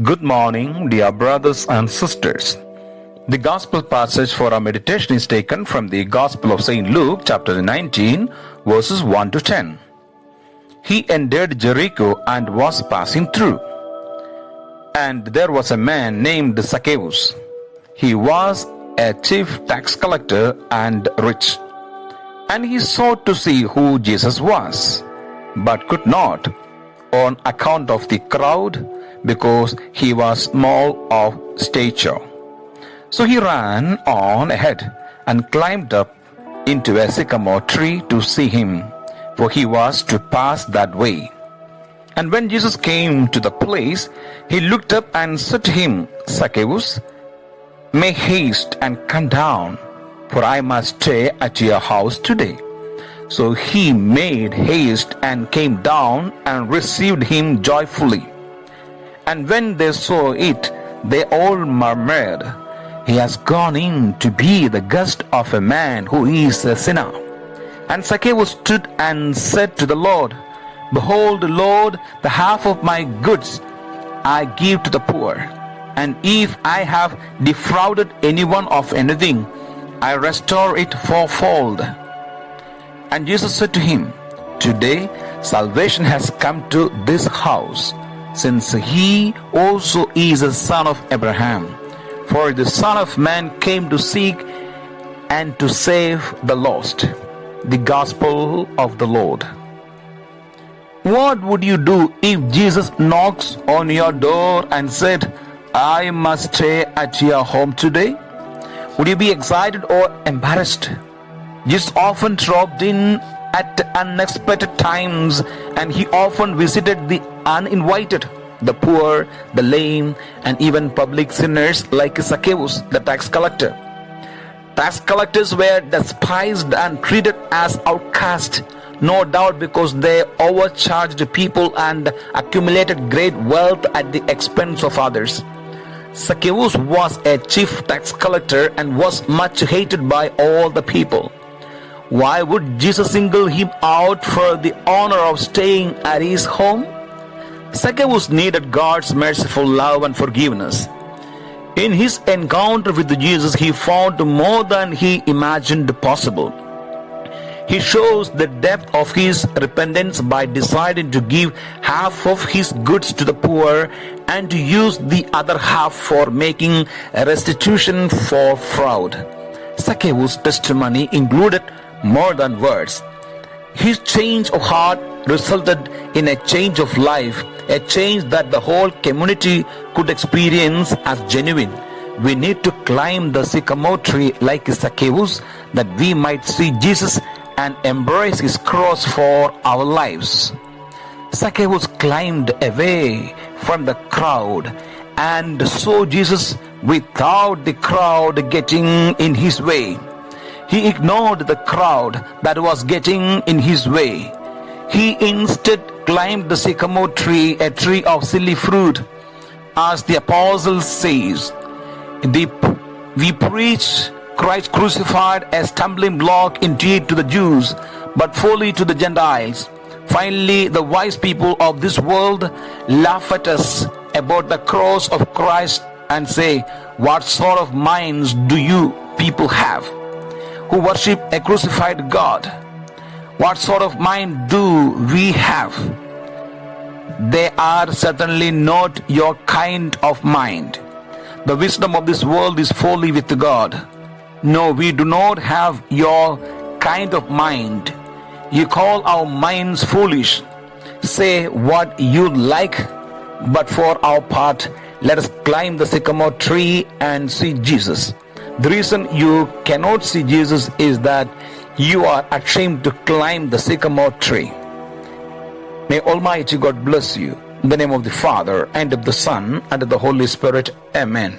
Good morning, dear brothers and sisters. The Gospel passage for our meditation is taken from the Gospel of St. Luke, chapter 19, verses 1 to 10. He entered Jericho and was passing through. And there was a man named Zacchaeus. He was a chief tax collector and rich. And he sought to see who Jesus was, but could not, on account of the crowd, because he was small of stature. So he ran on ahead and climbed up into a sycamore tree to see him, for he was to pass that way. And when Jesus came to the place, he looked up and said to him, Zacchaeus, make haste and come down, for I must stay at your house today. So he made haste and came down and received him joyfully. And when they saw it, they all murmured, He has gone in to be the guest of a man who is a sinner. And Zacchaeus stood and said to the Lord, Behold, Lord, the half of my goods I give to the poor. And if I have defrauded anyone of anything, I restore it fourfold. And Jesus said to him, Today salvation has come to this house, since he also is a son of Abraham. For the Son of Man came to seek and to save the lost. The Gospel of the Lord. What would you do if Jesus knocks on your door and said, I must stay at your home today? Would you be excited or embarrassed? Jesus often dropped in at unexpected times, and he often visited the uninvited, the poor, the lame, and even public sinners like Zacchaeus, the tax collector. Tax collectors were despised and treated as outcasts, no doubt because they overcharged people and accumulated great wealth at the expense of others. Zacchaeus was a chief tax collector and was much hated by all the people. Why would Jesus single him out for the honor of staying at his home? Zacchaeus needed God's merciful love and forgiveness. In his encounter with Jesus, he found more than he imagined possible. He shows the depth of his repentance by deciding to give half of his goods to the poor and to use the other half for making a restitution for fraud. Zacchaeus' testimony included more than words. His change of heart resulted in a change of life, a change that the whole community could experience as genuine. We need to climb the sycamore tree like Zacchaeus, that we might see Jesus and embrace his cross for our lives. Zacchaeus climbed away from the crowd and saw Jesus without the crowd getting in his way. He ignored the crowd that was getting in his way. He instead climbed the sycamore tree, a tree of silly fruit. As the apostle says, we preach Christ crucified, a stumbling block indeed to the Jews, but folly to the Gentiles. Finally, the wise people of this world laugh at us about the cross of Christ and say, What sort of minds do you people have who worship a crucified God? What sort of mind do we have? They are certainly not your kind of mind. The wisdom of this world is folly with God. No, we do not have your kind of mind. You call our minds foolish. Say what you like, but for our part, let us climb the sycamore tree and see Jesus. The reason you cannot see Jesus is that you are ashamed to climb the sycamore tree. May Almighty God bless you. In the name of the Father, and of the Son, and of the Holy Spirit. Amen.